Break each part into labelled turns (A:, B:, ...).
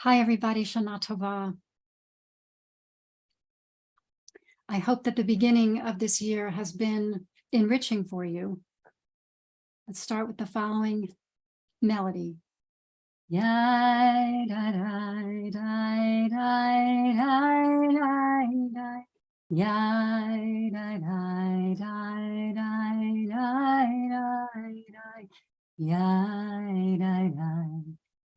A: Hi, everybody. Shana Tova. I hope that the beginning of this year has been enriching for you. Let's start with the following melody. Yai dai dai dai dai dai dai dai. Yai dai dai dai dai dai dai dai. Yai dai dai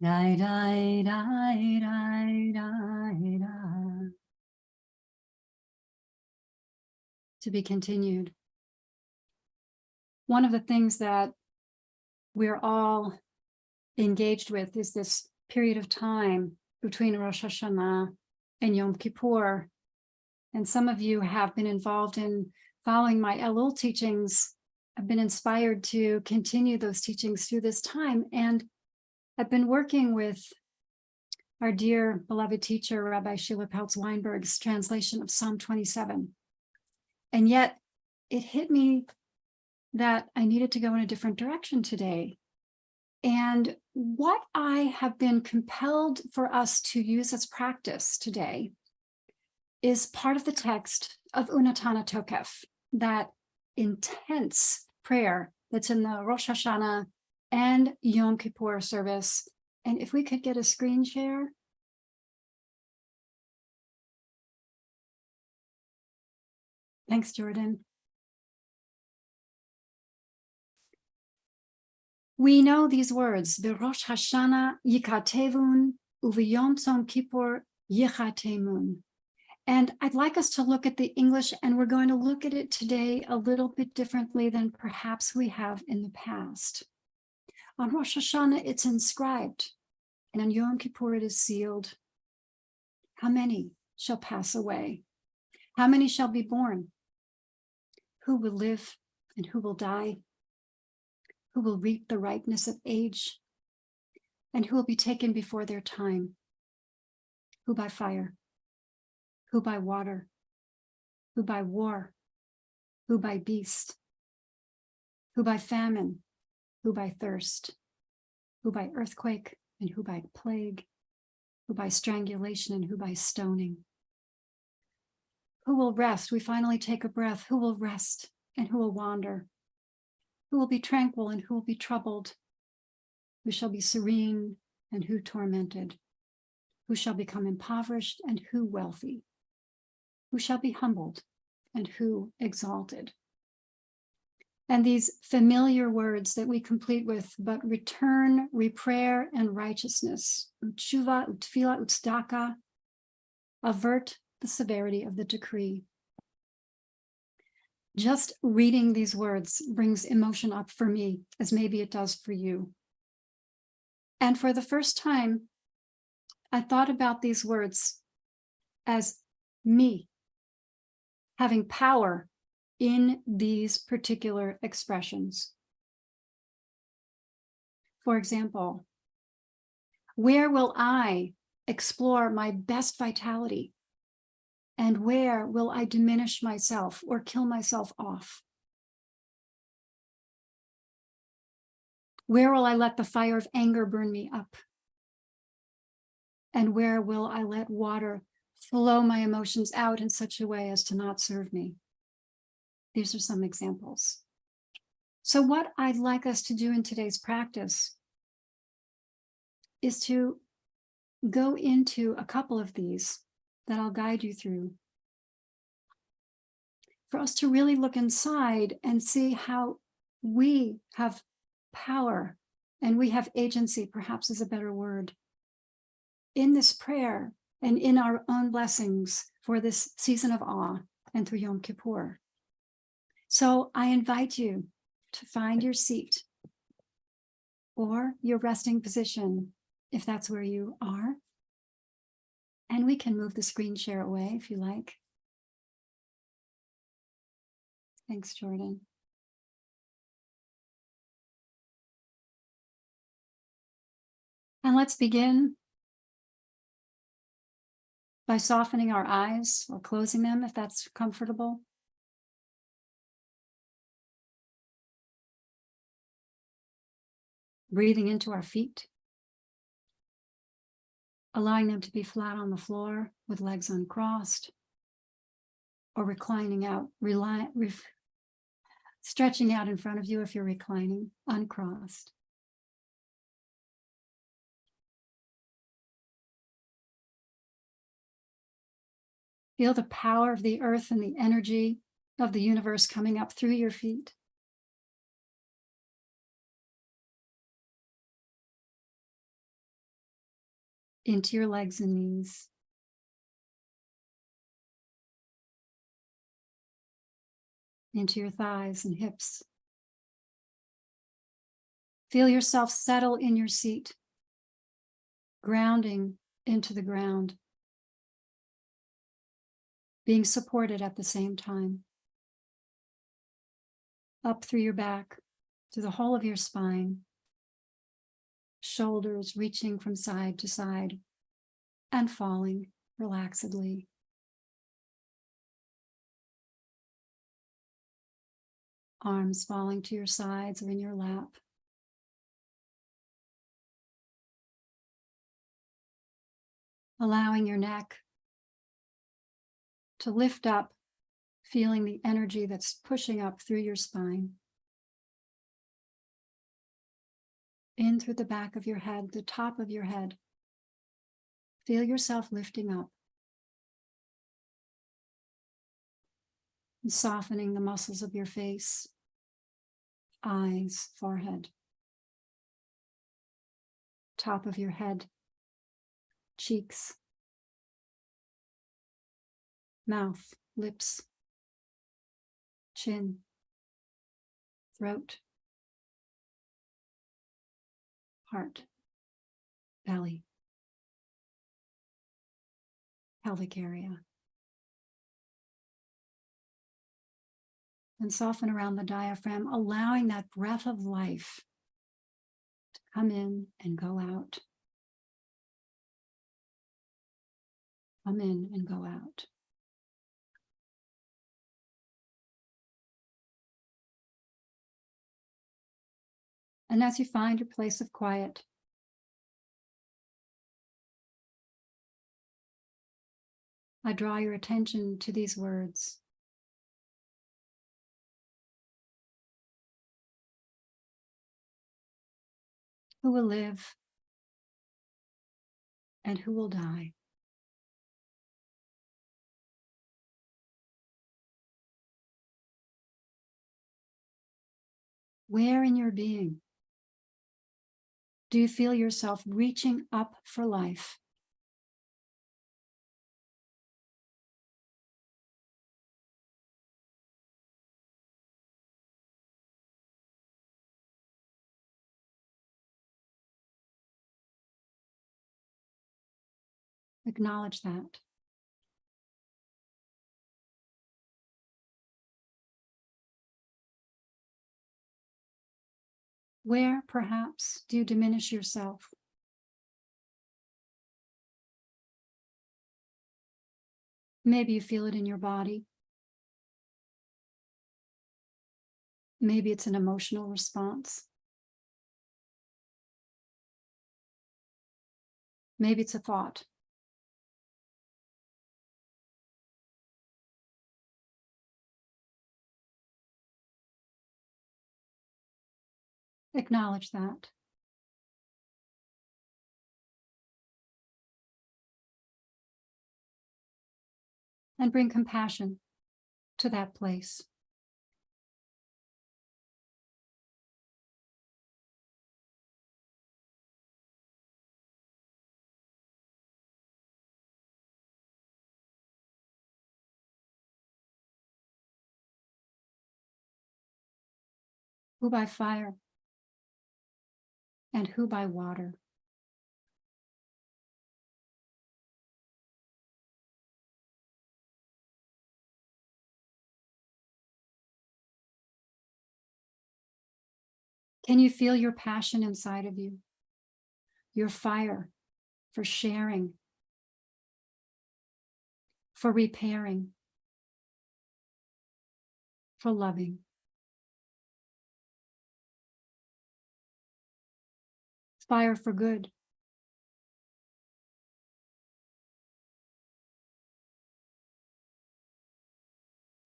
A: dai dai dai dai dai dai. To be continued. One of the things that we're all engaged with is this period of time between Rosh Hashanah and Yom Kippur. And some of you have been involved in following my Elul teachings. I've been inspired to continue those teachings through this time. And I've been working with our dear beloved teacher, Rabbi Sheila Peltz Weinberg's translation of Psalm 27. And yet it hit me that I needed to go in a different direction today. And what I have been compelled for us to use as practice today is part of the text of Unatana Tokef, that intense prayer that's in the Rosh Hashanah and Yom Kippur service. And if we could get a screen share. Thanks, Jordan. We know these words, B'Rosh Hashanah yikatevun, u'v'yom tzom kippur yichatemun. And I'd like us to look at the English, and we're going to look at it today a little bit differently than perhaps we have in the past. On Rosh Hashanah, it's inscribed, and on Yom Kippur, it is sealed. How many shall pass away? How many shall be born? Who will live and who will die? Who will reap the ripeness of age, and who will be taken before their time? Who by fire? Who by water? Who by war? Who by beast? Who by famine? Who by thirst? Who by earthquake, and who by plague? Who by strangulation, and who by stoning? Who will rest? We finally take a breath. Who will rest, and who will wander? Who will be tranquil and who will be troubled? Who shall be serene and who tormented? Who shall become impoverished and who wealthy? Who shall be humbled and who exalted? And these familiar words that we complete with, but return, reprayer, and righteousness, utshuva, utfila, utzdaka, avert the severity of the decree. Just reading these words brings emotion up for me, as maybe it does for you. And for the first time, I thought about these words as me having power in these particular expressions. For example, where will I explore my best vitality? And where will I diminish myself or kill myself off? Where will I let the fire of anger burn me up? And where will I let water flow my emotions out in such a way as to not serve me? These are some examples. So what I'd like us to do in today's practice is to go into a couple of these that I'll guide you through, for us to really look inside and see how we have power and we have agency, perhaps is a better word, in this prayer and in our own blessings for this season of awe and through Yom Kippur. So I invite you to find your seat or your resting position, if that's where you are. And we can move the screen share away if you like. Thanks, Jordan. And let's begin by softening our eyes or closing them if that's comfortable. Breathing into our feet. allowing them to be flat on the floor with legs uncrossed, or reclining out, stretching out in front of you if you're reclining, uncrossed. Feel the power of the earth and the energy of the universe coming up through your feet. Into your legs and knees. Into your thighs and hips. Feel yourself settle in your seat, grounding into the ground, being supported at the same time. Up through your back, through the whole of your spine, shoulders reaching from side to side and falling relaxedly. Arms falling to your sides or in your lap. Allowing your neck to lift up, feeling the energy that's pushing up through your spine. In through the back of your head, the top of your head. Feel yourself lifting up. And softening the muscles of your face, eyes, forehead, top of your head, cheeks, mouth, lips, chin, throat, heart, belly, pelvic area. And soften around the diaphragm, allowing that breath of life to come in and go out. Come in and go out. And as you find your place of quiet, I draw your attention to these words. Who will live and who will die? Where in your being do you feel yourself reaching up for life? Acknowledge that. Where, perhaps, do you diminish yourself? Maybe you feel it in your body. Maybe it's an emotional response. Maybe it's a thought. Acknowledge that. And bring compassion to that place. Who by fire and who by water? Can you feel your passion inside of you? Your fire for sharing, for repairing, for loving. Fire for good,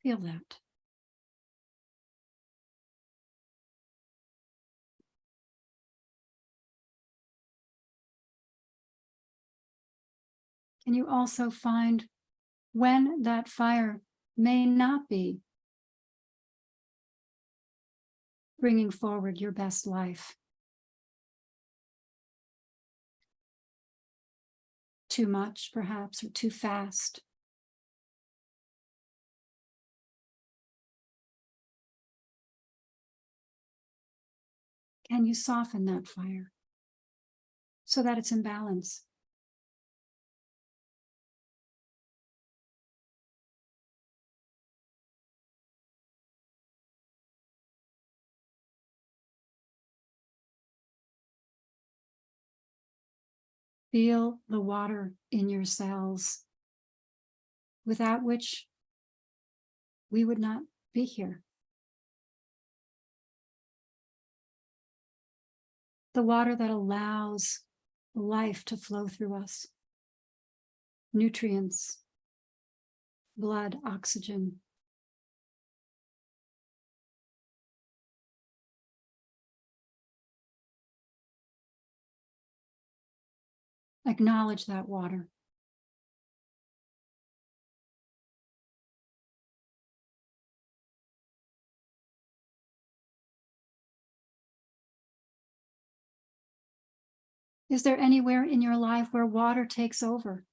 A: Feel that. Can you also find when that fire may not be bringing forward your best life? Too much, perhaps, or too fast. Can you soften that fire so that it's in balance? Feel the water in your cells, without which we would not be here. The water that allows life to flow through us. Nutrients, blood, oxygen. Acknowledge that water. Is there anywhere in your life where water takes over?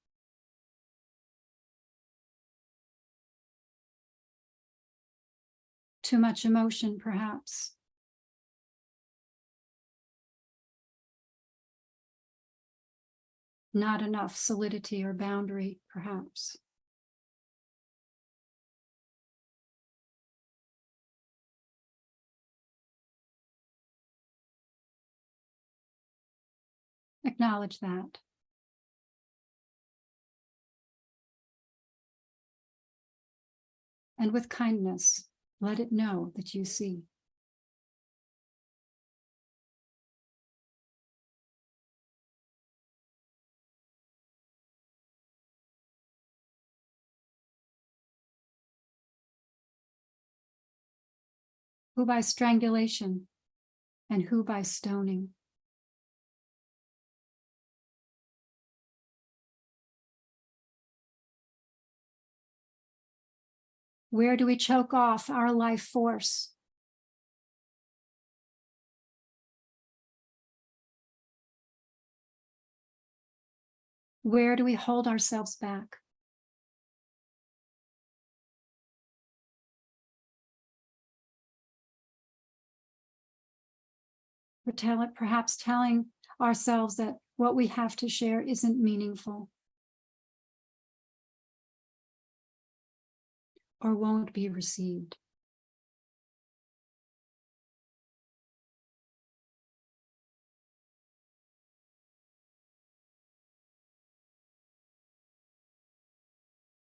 A: Too much emotion, perhaps. Not enough solidity or boundary, perhaps. Acknowledge that. And with kindness, let it know that you see. Who by strangulation and who by stoning? Where do we choke off our life force? Where do we hold ourselves back? Perhaps telling ourselves that what we have to share isn't meaningful or won't be received.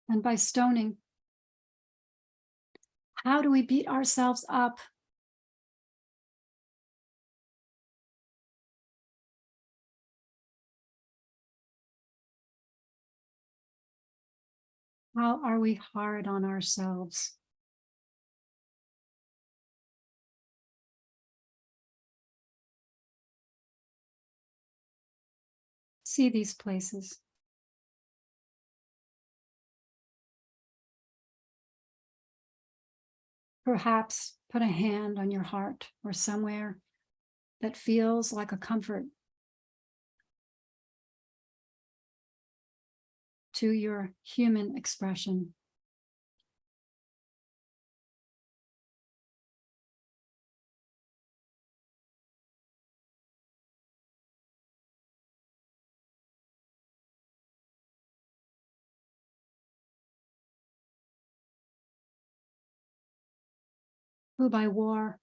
A: And by stoning, how do we beat ourselves up? How are we hard on ourselves? See these places. Perhaps put a hand on your heart or somewhere that feels like a comfort to your human expression. Who by war,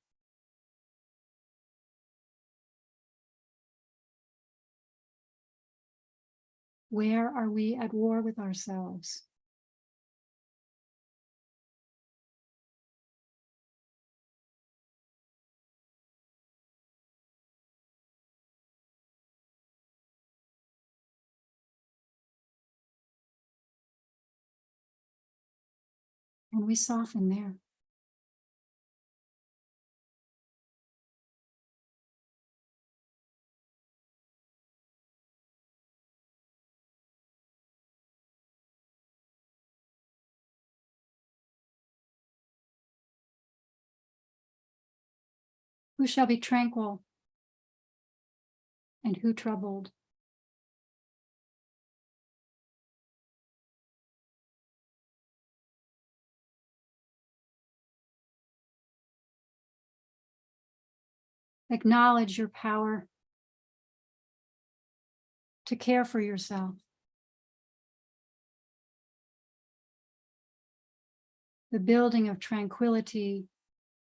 A: where are we at war with ourselves? And we soften there. Who shall be tranquil and who troubled? Acknowledge your power to care for yourself. The building of tranquility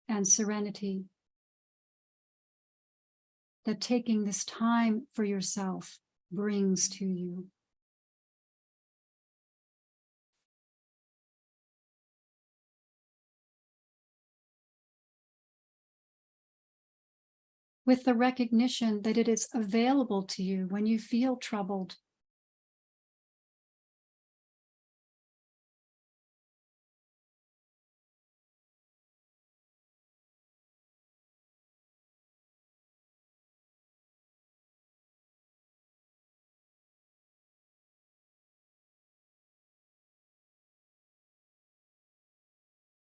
A: and serenity that taking this time for yourself brings to you. With the recognition that it is available to you when you feel troubled.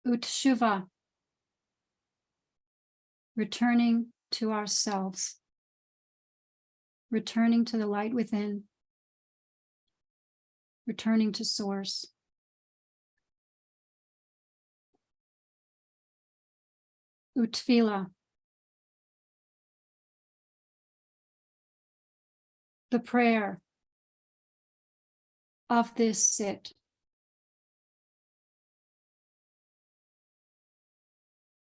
A: Utshuva, returning to ourselves, returning to the light within, returning to source. Utfila, the prayer of this sit.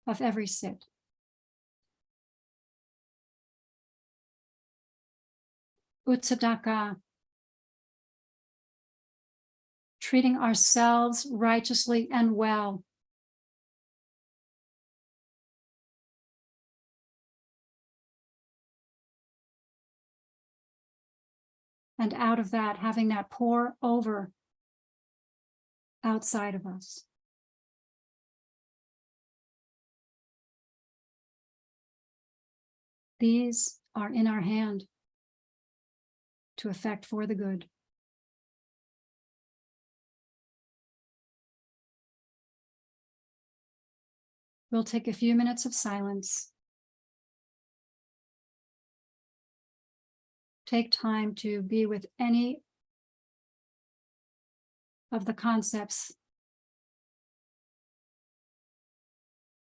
A: Of every sit. Utsadaka, treating ourselves righteously and well. And out of that, having that pour over outside of us. These are in our hand to effect for the good. We'll take a few minutes of silence. Take time to be with any of the concepts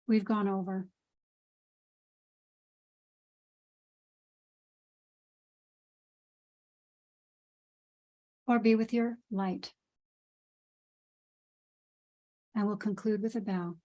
A: we've gone over. Or be with your light. And we'll conclude with a bow.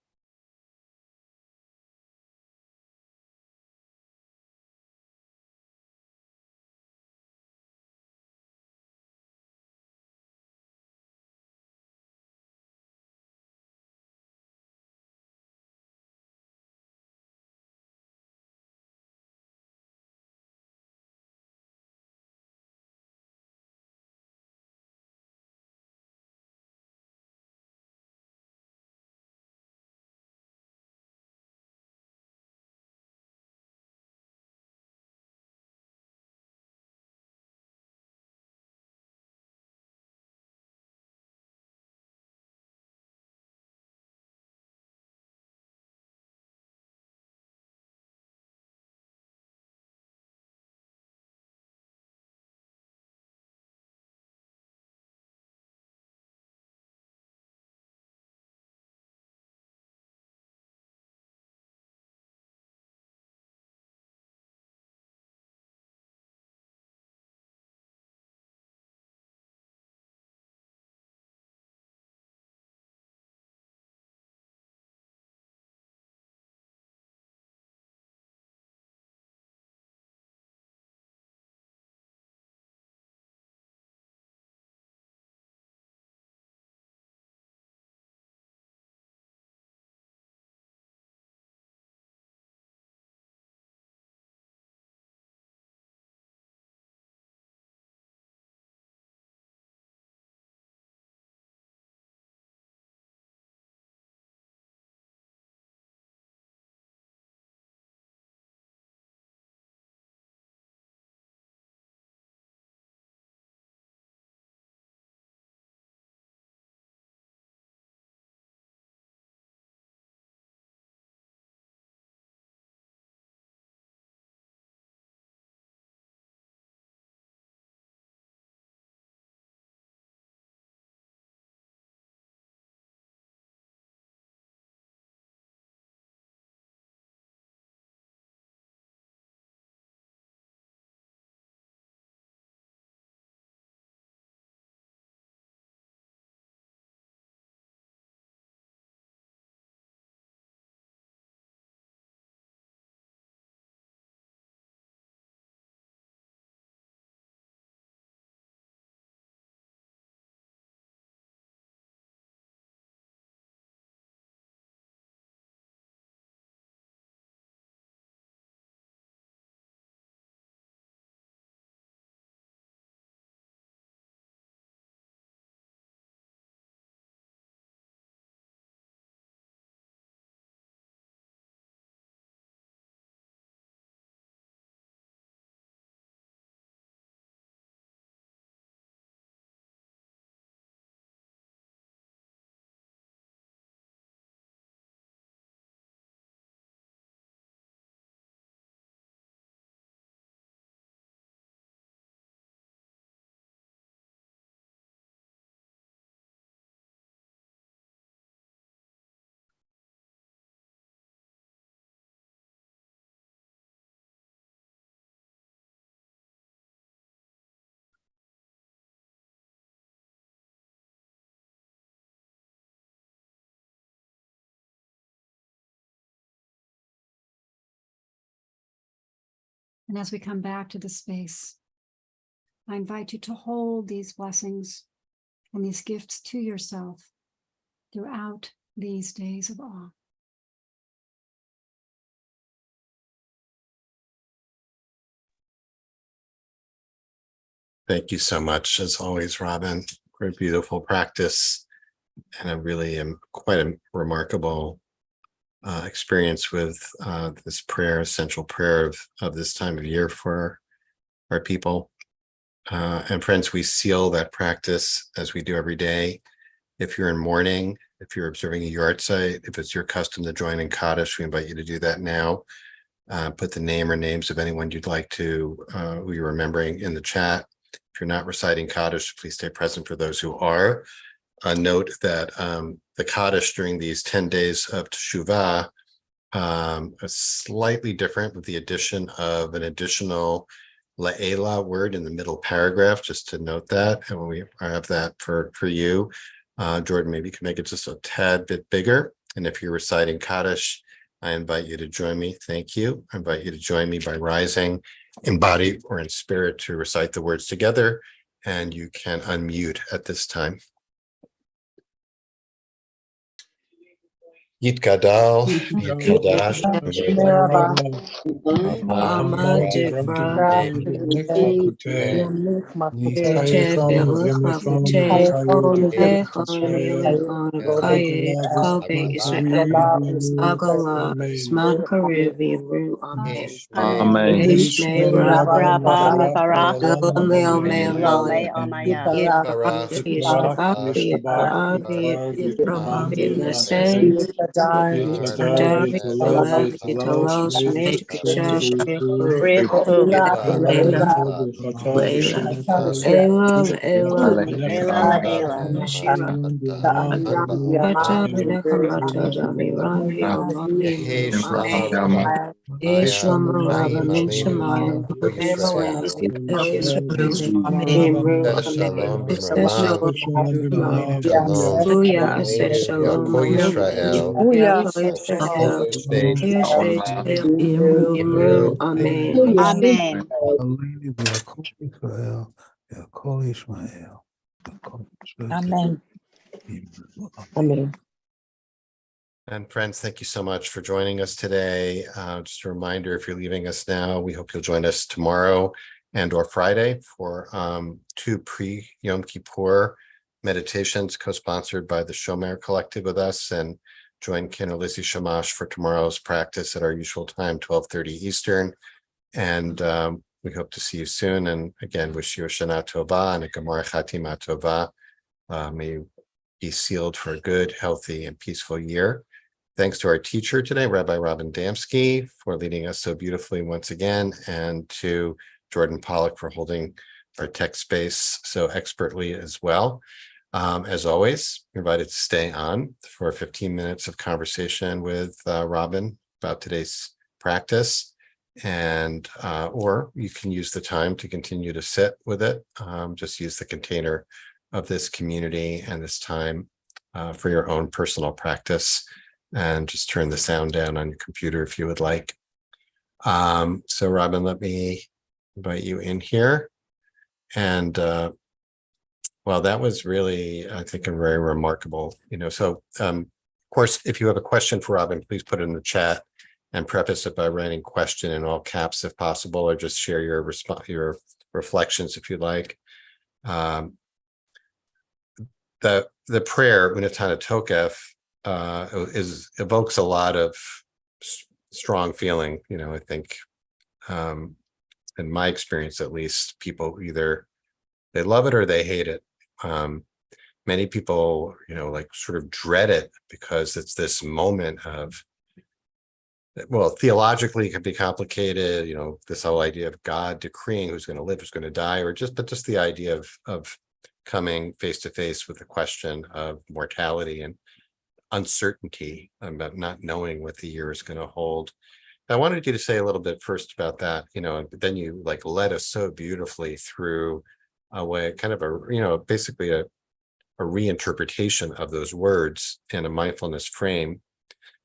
A: And as we come back to the space, I invite you to hold these blessings and these gifts to yourself throughout these days of awe.
B: Thank you so much, as always, Robin. Great, beautiful practice, and a really quite a remarkable experience with this prayer, essential prayer of this time of year for our people. And friends, we seal that practice as we do every day. If you're in mourning, if you're observing a yard site, if it's your custom to join in Kaddish, we invite you to do that now. Put the name or names of anyone you'd like to, who you're remembering, in the chat. If you're not reciting Kaddish, please stay present for those who are. Note that the Kaddish during these 10 days of Teshuvah is slightly different, with the addition of an additional La'ela word in the middle paragraph, just to note that. And I have that for you. Jordan, maybe you can make it just a tad bit bigger. And if you're reciting Kaddish, I invite you to join me. Thank you. I invite you to join me by rising in body or in spirit to recite the words together. And you can unmute at this time. Yitgadal, Yitkadash,
C: Ama Jefra and Chef Elukavute, Kaye, Kobe, Israel, Agala, Isman Karibi, Ru Amen.
D: Amen.
C: Ishne
E: Rabba Mefarah,
C: Mel
E: Lome
C: Mel
E: Amaya,
C: Yishabaki, Rabbi, Nase, Adari, Lev, Italos, Meshkachash,
E: Riku,
C: Ela,
E: Ela, Ela,
C: Mashira, Kata, Nekamata, Dami, Rahi, Amami, Mame, Ishlam, Rabba, Minshamai, Israel, Nimru,
B: Shalom,
C: Session,
B: Bimrama, Shalom,
C: Booyah, say Shalom,
B: Yako Yisrael,
C: Yahweh,
B: Faith,
C: Imru, Amen.
E: Amen.
F: Amen. Amen.
B: And friends, thank you so much for joining us today. Just a reminder, if you're leaving us now, we hope you'll join us tomorrow and or Friday for 2 pre-Yom Kippur meditations co-sponsored by the Shomer Collective with us, and join Ken or Lizzie Shamash for tomorrow's practice at our usual time, 12:30 Eastern. And we hope to see you soon. And again, wish you a Shana Tova and a Gemara Chatima Tova. May you be sealed for a good, healthy, and peaceful year. Thanks to our teacher today, Rabbi Robin Damsky, for leading us so beautifully once again, and to Jordan Pollack for holding our text space so expertly as well. As always, you're invited to stay on for 15 minutes of conversation with Robin about today's practice, and or you can use the time to continue to sit with it. Just use the container of this community and this time for your own personal practice, and just turn the sound down on your computer if you would like. So Robin, let me invite you in here. And well, that was really, I think, a very remarkable, so of course, if you have a question for Robin, please put it in the chat and preface it by writing question in all caps if possible, or just share your reflections if you'd like. The prayer, Unatana Tokef, evokes a lot of strong feeling. I think, in my experience at least, people either they love it or they hate it. Many people, sort of dread it because it's this moment of, well, theologically it can be complicated, this whole idea of God decreeing who's going to live, who's going to die, but just the idea of coming face to face with the question of mortality and uncertainty about not knowing what the year is going to hold. I wanted you to say a little bit first about that, but then you led us so beautifully through a way, kind of basically a reinterpretation of those words in a mindfulness frame.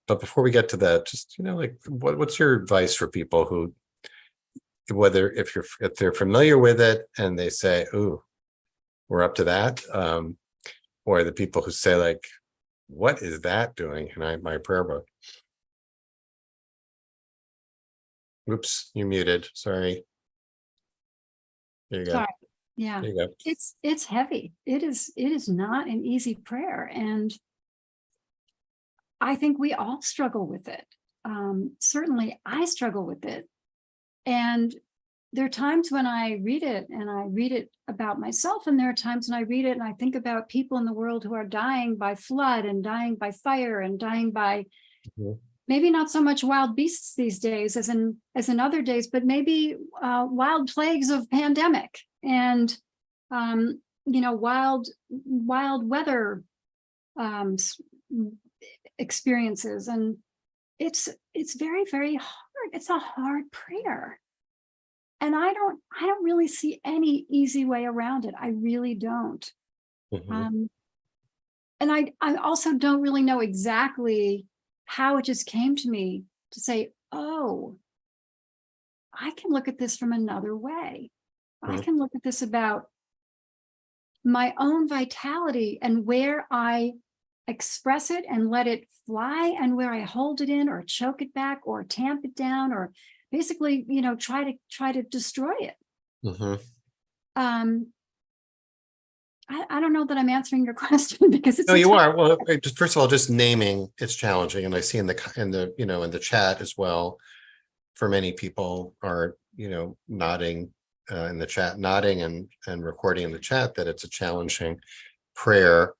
B: But before we get to that, just, what's your advice for people who whether if they're familiar with it and they say, "Ooh, we're up to that," or the people who say like, "What is that doing?" in my prayer book. Oops, you're muted. Sorry. There you go.
A: Sorry. Yeah,
B: There you go.
A: it's heavy. It is not an easy prayer, and I think we all struggle with it. Certainly, I struggle with it, and there are times when I read it and I read it about myself, and there are times when I read it and I think about people in the world who are dying by flood and dying by fire and dying by
B: Mhm.
A: maybe not so much wild beasts these days as in other days, but maybe wild plagues of pandemic and wild weather experiences, and it's very, very hard. It's a hard prayer. And I don't really see any easy way around it. I really don't.
B: Mhm.
A: And I also don't really know exactly how it just came to me to say, oh, I can look at this from another way. I
B: Mhm.
A: can look at this about my own vitality and where I express it and let it fly, and where I hold it in or choke it back or tamp it down or basically, try to destroy it.
B: Mhm.
A: Um, I don't know that I'm answering your question because it's
B: No,
A: a
B: you
A: tough.
B: are. Well, just first of all, just naming it's challenging, and I see in the chat as well. For many people are nodding in the chat, nodding and recording in the chat that it's a challenging prayer,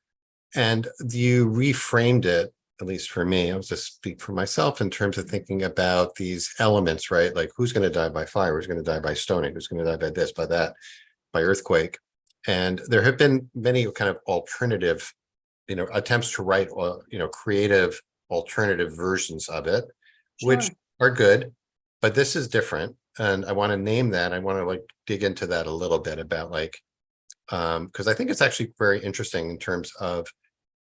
B: and you reframed it. At least for me, I'll just speak for myself in terms of thinking about these elements, right? Like who's going to die by fire? Who's going to die by stoning? Who's going to die by this, by that, by earthquake? And there have been many kind of alternative attempts to write creative alternative versions of it, which
A: Sure.
B: are good, but this is different, and I want to name that. I want to like dig into that a little bit about like because I think it's actually very interesting in terms of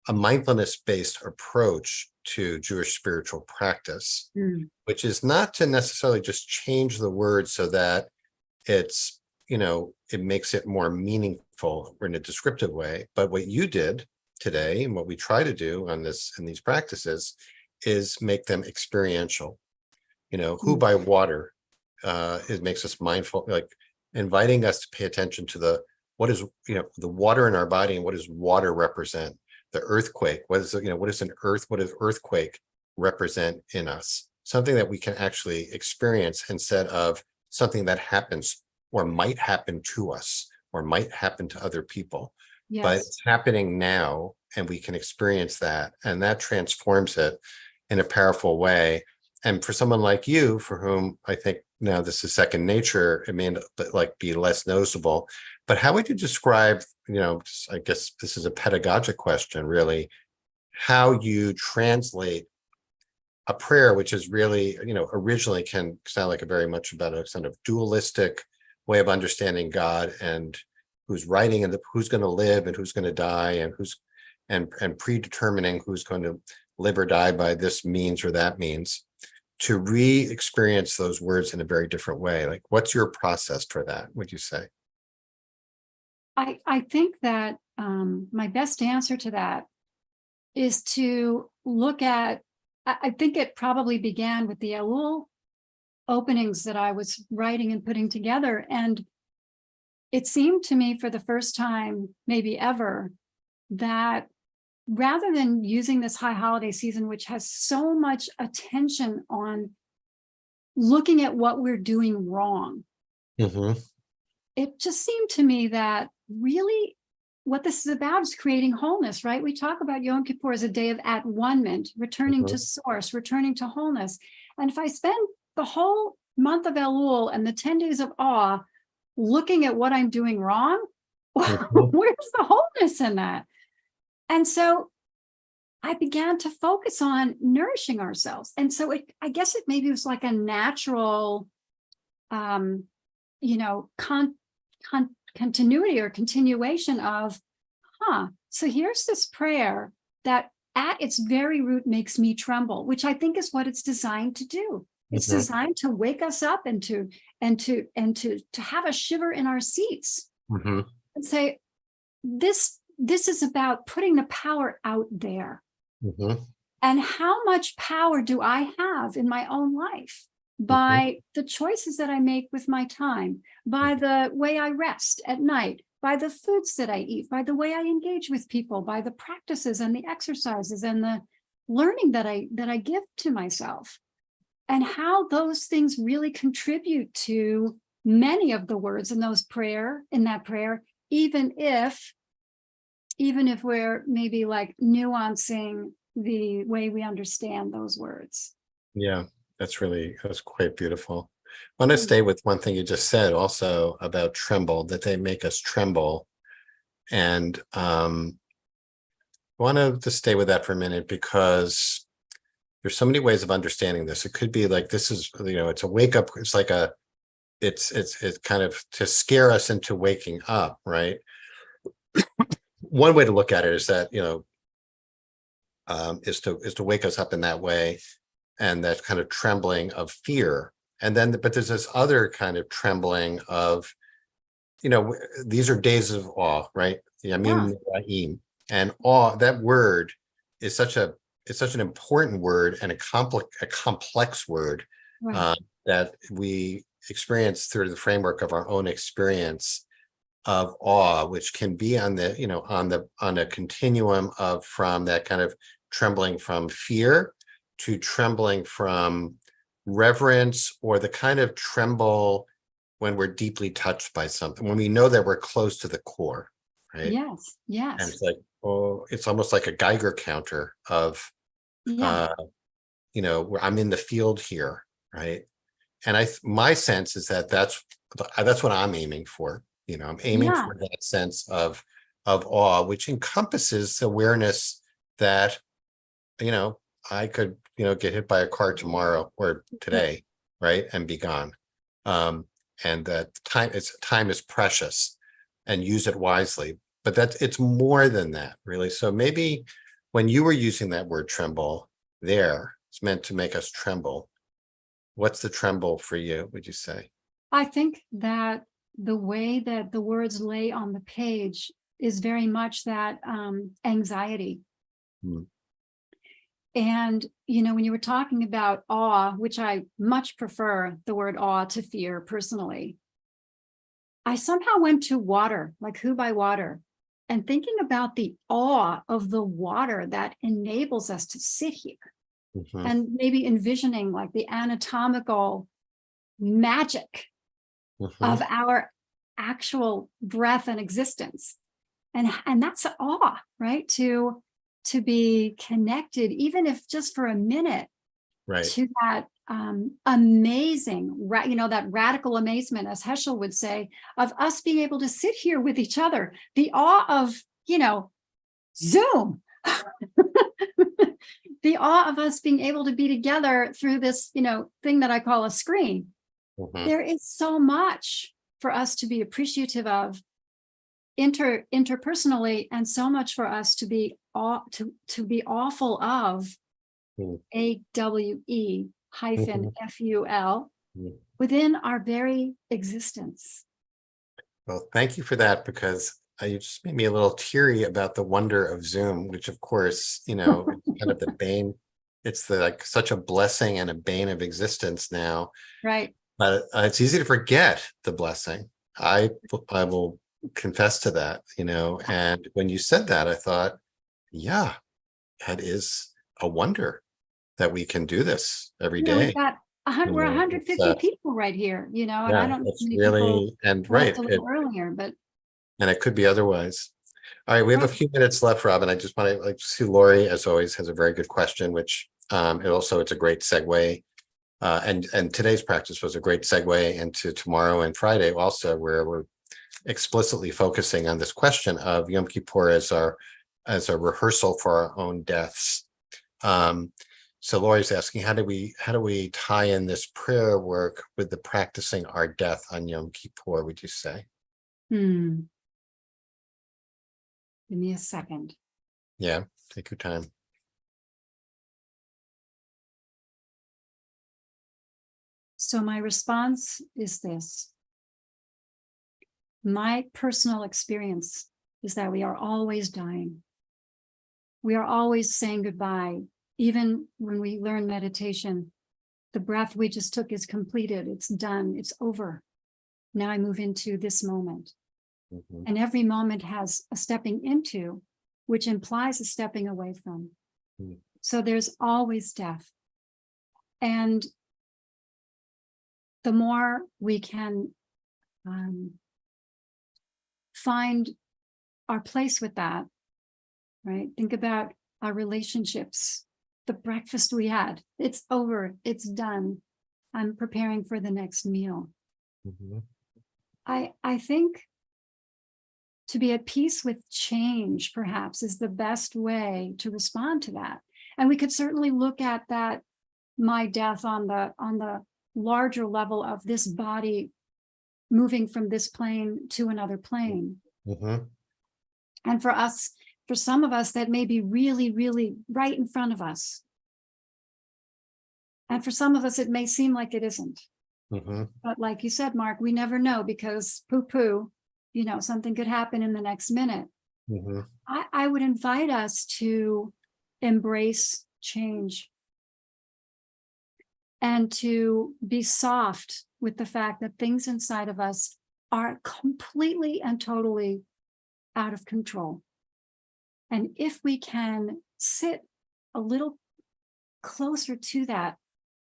B: a mindfulness based approach to Jewish spiritual practice,
A: Mm.
B: which is not to necessarily just change the word so that it's it makes it more meaningful or in a descriptive way. But what you did today and what we try to do in these practices is make them experiential. Who by water, it makes us mindful, like inviting us to pay attention to what is the water in our body, and what does water represent? The earthquake, what does earthquake represent in us? Something that we can actually experience instead of something that happens or might happen to us or might happen to other people. But
A: Yes.
B: it's happening now, and we can experience that, and that transforms it in a powerful way. And for someone like you, for whom I think now this is second nature, it may like be less noticeable. But how would you describe, I guess this is a pedagogic question, really, how you translate a prayer, which is really, originally can sound like a very much about a kind of dualistic way of understanding God and who's writing and who's going to live and who's going to die and and predetermining who's going to live or die by this means or that means, to re-experience those words in a very different way. Like, what's your process for that, would you say?
A: I think that my best answer to that is to look at, I think it probably began with the Elul openings that I was writing and putting together. And it seemed to me for the first time, maybe ever, that rather than using this high holiday season, which has so much attention on looking at what we're doing wrong,
B: Mm-hmm.
A: it just seemed to me that really what this is about is creating wholeness, right? We talk about Yom Kippur as a day of at-one-ment, returning to source, returning to wholeness. And if I spend the whole month of Elul and the 10 days of awe looking at what I'm doing wrong,
B: Mm-hmm.
A: where's the wholeness in that? And so I began to focus on nourishing ourselves. And so I guess it maybe was like a natural, continuity or continuation of, so here's this prayer that at its very root makes me tremble, which I think is what it's designed to do. It's
B: Mhm.
A: designed to wake us up and to have a shiver in our seats
B: Mhm.
A: and say, this is about putting the power out there.
B: Mhm.
A: And how much power do I have in my own life by the choices that I make with my time, by the way I rest at night, by the foods that I eat, by the way I engage with people, by the practices and the exercises and the learning that I give to myself, and how those things really contribute to many of the words in that prayer, even if we're maybe like nuancing the way we understand those words.
B: Yeah, that's quite beautiful. I want to stay with one thing you just said also about tremble, that they make us tremble. And I want to stay with that for a minute, because there's so many ways of understanding this. It could be like, this is, it's a wake up. It's like it's kind of to scare us into waking up, right? One way to look at it is that, is to wake us up in that way, and that kind of trembling of fear. And then, but there's this other kind of trembling of, these are days of awe, right? Yamim Rahim. And awe, that word is such an important word, and a complex word,
A: Right.
B: that we experience through the framework of our own experience of awe, which can be on a continuum of, from that kind of trembling from fear to trembling from reverence, or the kind of tremble when we're deeply touched by something, when we know that we're close to the core, right?
A: Yes.
B: And
A: Yes.
B: it's like, oh, it's almost like a Geiger counter of,
A: Yeah.
B: where I'm in the field here, right? And my sense is that that's what I'm aiming for. I'm aiming
A: Yeah.
B: for that sense of awe, which encompasses awareness that, I could, get hit by a car tomorrow or today, right, and be gone. And that time is precious, and use it wisely. But it's more than that, really. So maybe when you were using that word tremble there, it's meant to make us tremble. What's the tremble for you, would you say?
A: I think that the way that the words lay on the page is very much that anxiety.
B: Hmm.
A: And, when you were talking about awe, which I much prefer the word awe to fear personally, I somehow went to water, like who by water, and thinking about the awe of the water that enables us to sit here,
B: Mhm.
A: and maybe envisioning like the anatomical magic
B: Mhm.
A: of our actual breath and existence. And that's awe, right? To be connected, even if just for a minute,
B: Right.
A: to that amazing, that radical amazement, as Heschel would say, of us being able to sit here with each other. The awe of, Zoom. The awe of us being able to be together through this, thing that I call a screen.
B: Mhm.
A: There is so much for us to be appreciative of interpersonally, and so much for us to be awful of,
B: Mm.
A: AWE-FUL,
B: Mm.
A: within our very existence.
B: Well, thank you for that, because you just made me a little teary about the wonder of Zoom, which of course, it's kind of the bane. It's like such a blessing and a bane of existence now.
A: Right.
B: But it's easy to forget the blessing. I will confess to that, and when you said that, I thought, yeah, that is a wonder that we can do this every
A: We've
B: day.
A: got we're 150 people right here, and I
B: Yeah,
A: don't know
B: it's
A: how many people
B: really, and
A: left
B: right,
A: a little earlier, but
B: and it could be otherwise. All right, we have a
A: right.
B: few minutes left, Robin. I just want to see Lori, as always, has a very good question, which it's a great segue. And today's practice was a great segue into tomorrow and Friday also, where we're explicitly focusing on this question of Yom Kippur as a rehearsal for our own deaths. So Lori's asking, how do we tie in this prayer work with the practicing our death on Yom Kippur, would you say?
A: Give me a second.
B: Yeah, take your time.
A: So my response is this. My personal experience is that we are always dying. We are always saying goodbye. Even when we learn meditation, the breath we just took is completed. It's done. It's over. Now I move into this moment.
B: Mhm.
A: And every moment has a stepping into, which implies a stepping away from.
B: Mm.
A: So there's always death. And the more we can find our place with that, right? Think about our relationships, the breakfast we had. It's over. It's done. I'm preparing for the next meal.
B: Mhm.
A: I think to be at peace with change, perhaps, is the best way to respond to that. And we could certainly look at that, my death, on the larger level of this body moving from this plane to another plane.
B: Mhm.
A: And for us, for some of us, that may be really, really right in front of us. And for some of us, it may seem like it isn't.
B: Mhm.
A: But like you said, Mark, we never know, because poo-poo, something could happen in the next minute.
B: Mhm.
A: I would invite us to embrace change and to be soft with the fact that things inside of us are completely and totally out of control. And if we can sit a little closer to that,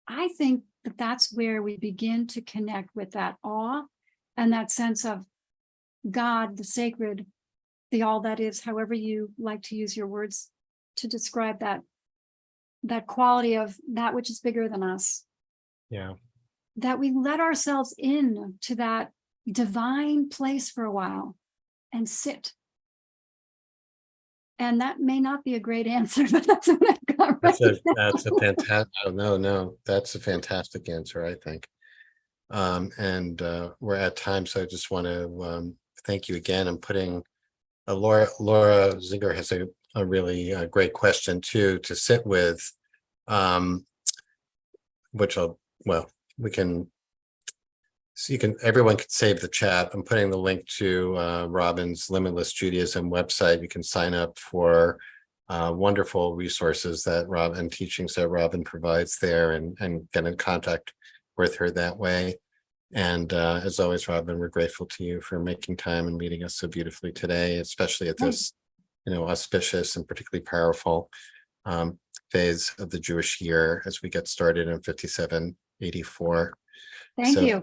A: I think that that's where we begin to connect with that awe and that sense of God, the sacred, the all that is, however you like to use your words to describe that quality of that which is bigger than us.
B: Yeah.
A: That we let ourselves in to that divine place for a while and sit. And that may not be a great answer, but that's what I've got right
B: That's a
A: now.
B: fantastic, no, that's a fantastic answer, I think. And we're at time, so I just want to thank you again. I'm putting Laura Zinger has a really great question too to sit with, which we can. So everyone can save the chat. I'm putting the link to Robin's Limitless Judaism website. You can sign up for wonderful resources that and teachings that Robin provides there, and get in contact with her that way. And as always, Robin, we're grateful to you for making time and leading us so beautifully today, especially at this, auspicious and particularly powerful phase of the Jewish year as we get started in 5784.
A: Thank you.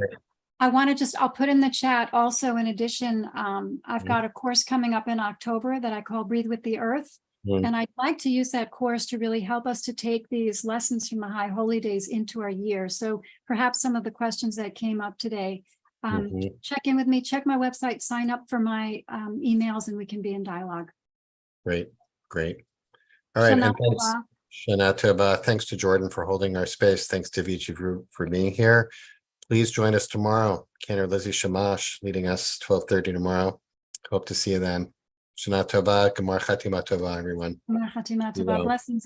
A: I want to I'll put in the chat also, in addition, I've got a course coming up in October that I call Breathe with the Earth. And I'd like to use that course to really help us to take these lessons from the High Holy Days into our year. So perhaps some of the questions that came up today, check in with me, check my website, sign up for my emails, and we can be in dialogue.
B: Great. All right.
A: Shana
B: And thanks, Shana Tova. Thanks to Jordan for holding our space. Thanks to Vici for being here. Please join us tomorrow. Cantor Lizzie Shamash leading us 12:30 tomorrow. Hope to see you then. Shana Tova, Gemar Chatima Tova, everyone.
A: Gemar Chatima Tova. Blessings.